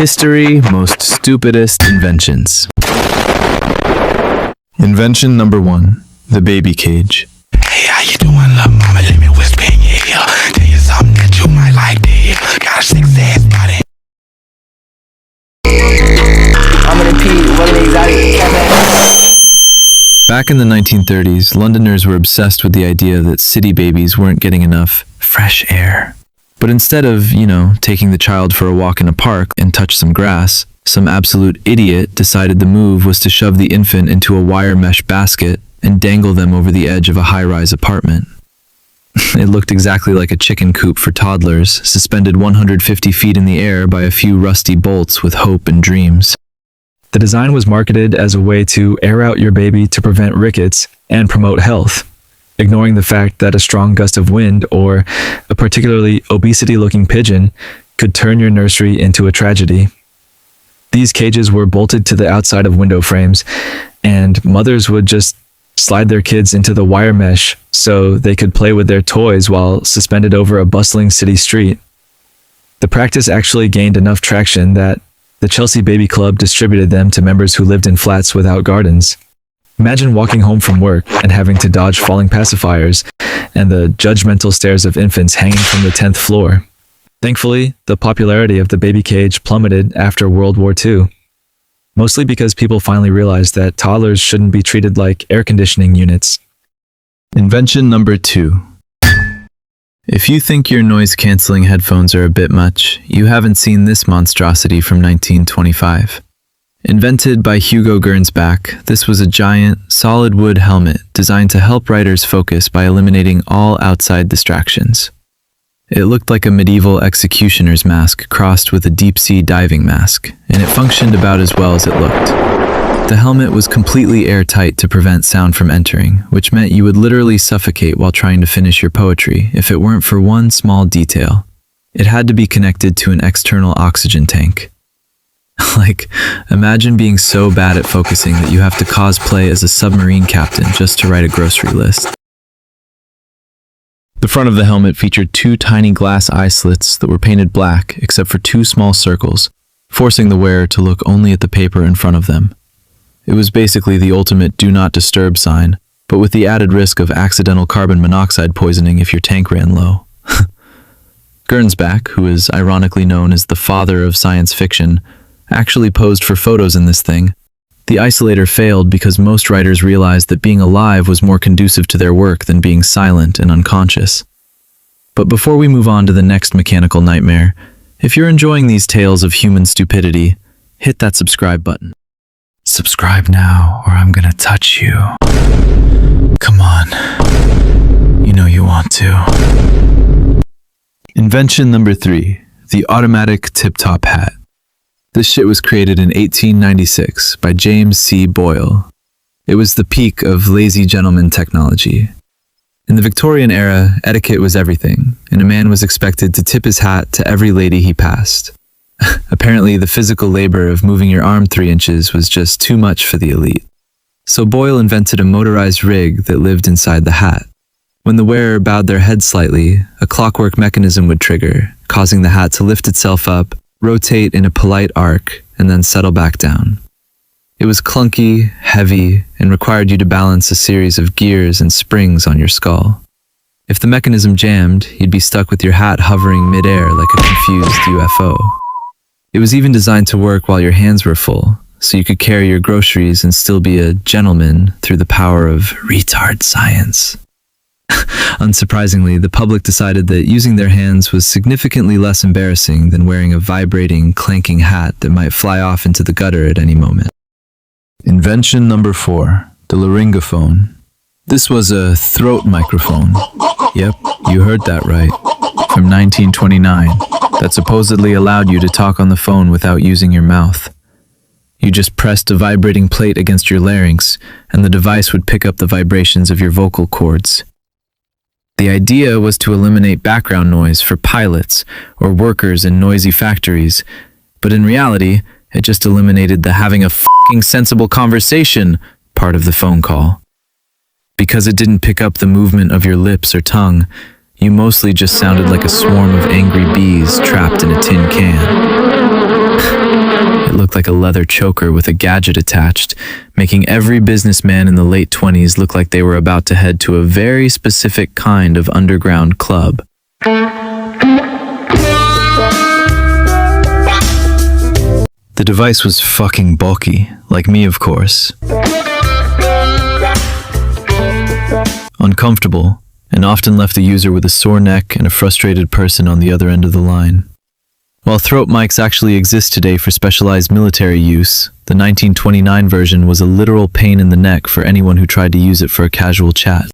History, most stupidest inventions. Invention number 1, the baby cage. Hey, how you doing, little mama? Let me whisper in your ear. Tell you something that you might like to hear. Got a sexy ass body. I'm gonna repeat, what an exotic cat. Back in the 1930s, Londoners were obsessed with the idea that city babies weren't getting enough fresh air. But instead of, taking the child for a walk in a park and touch some grass, some absolute idiot decided the move was to shove the infant into a wire mesh basket and dangle them over the edge of a high-rise apartment. It looked exactly like a chicken coop for toddlers, suspended 150 feet in the air by a few rusty bolts with hope and dreams. The design was marketed as a way to air out your baby to prevent rickets and promote health, ignoring the fact that a strong gust of wind or a particularly obesity-looking pigeon could turn your nursery into a tragedy. These cages were bolted to the outside of window frames, and mothers would just slide their kids into the wire mesh so they could play with their toys while suspended over a bustling city street. The practice actually gained enough traction that the Chelsea Baby Club distributed them to members who lived in flats without gardens. Imagine walking home from work and having to dodge falling pacifiers and the judgmental stares of infants hanging from the 10th floor. Thankfully, the popularity of the baby cage plummeted after World War II, mostly because people finally realized that toddlers shouldn't be treated like air conditioning units. Invention number 2. If you think your noise-canceling headphones are a bit much, you haven't seen this monstrosity from 1925. Invented by Hugo Gernsback, this was a giant, solid wood helmet designed to help writers focus by eliminating all outside distractions. It looked like a medieval executioner's mask crossed with a deep-sea diving mask, and it functioned about as well as it looked. The helmet was completely airtight to prevent sound from entering, which meant you would literally suffocate while trying to finish your poetry if it weren't for one small detail. It had to be connected to an external oxygen tank. Imagine being so bad at focusing that you have to cosplay as a submarine captain just to write a grocery list. The front of the helmet featured 2 tiny glass eye slits that were painted black except for 2 small circles, forcing the wearer to look only at the paper in front of them. It was basically the ultimate do not disturb sign, but with the added risk of accidental carbon monoxide poisoning if your tank ran low. Gernsback, who is ironically known as the father of science fiction, actually posed for photos in this thing. The Isolator failed because most writers realized that being alive was more conducive to their work than being silent and unconscious. But before we move on to the next mechanical nightmare, if you're enjoying these tales of human stupidity, hit that subscribe button. Subscribe now, or I'm gonna touch you. Come on. You know you want to. Invention number 3, the automatic tip-top hat. This shit was created in 1896 by James C. Boyle. It was the peak of lazy gentleman technology. In the Victorian era, etiquette was everything, and a man was expected to tip his hat to every lady he passed. Apparently, the physical labor of moving your arm 3 inches was just too much for the elite. So Boyle invented a motorized rig that lived inside the hat. When the wearer bowed their head slightly, a clockwork mechanism would trigger, causing the hat to lift itself up, rotate in a polite arc, and then settle back down. It was clunky, heavy, and required you to balance a series of gears and springs on your skull. If the mechanism jammed, you'd be stuck with your hat hovering mid-air like a confused UFO. It was even designed to work while your hands were full, so you could carry your groceries and still be a gentleman through the power of retard science. Unsurprisingly, the public decided that using their hands was significantly less embarrassing than wearing a vibrating, clanking hat that might fly off into the gutter at any moment. Invention number 4, the Laryngaphone. This was a throat microphone. Yep, you heard that right. From 1929, that supposedly allowed you to talk on the phone without using your mouth. You just pressed a vibrating plate against your larynx, and the device would pick up the vibrations of your vocal cords. The idea was to eliminate background noise for pilots or workers in noisy factories, but in reality, it just eliminated the having a f***ing sensible conversation part of the phone call. Because it didn't pick up the movement of your lips or tongue, you mostly just sounded like a swarm of angry bees trapped in a tin can. looked like a leather choker with a gadget attached, making every businessman in the late 20s look like they were about to head to a very specific kind of underground club. The device was fucking bulky, like me of course. Uncomfortable, and often left the user with a sore neck and a frustrated person on the other end of the line. While throat mics actually exist today for specialized military use, the 1929 version was a literal pain in the neck for anyone who tried to use it for a casual chat.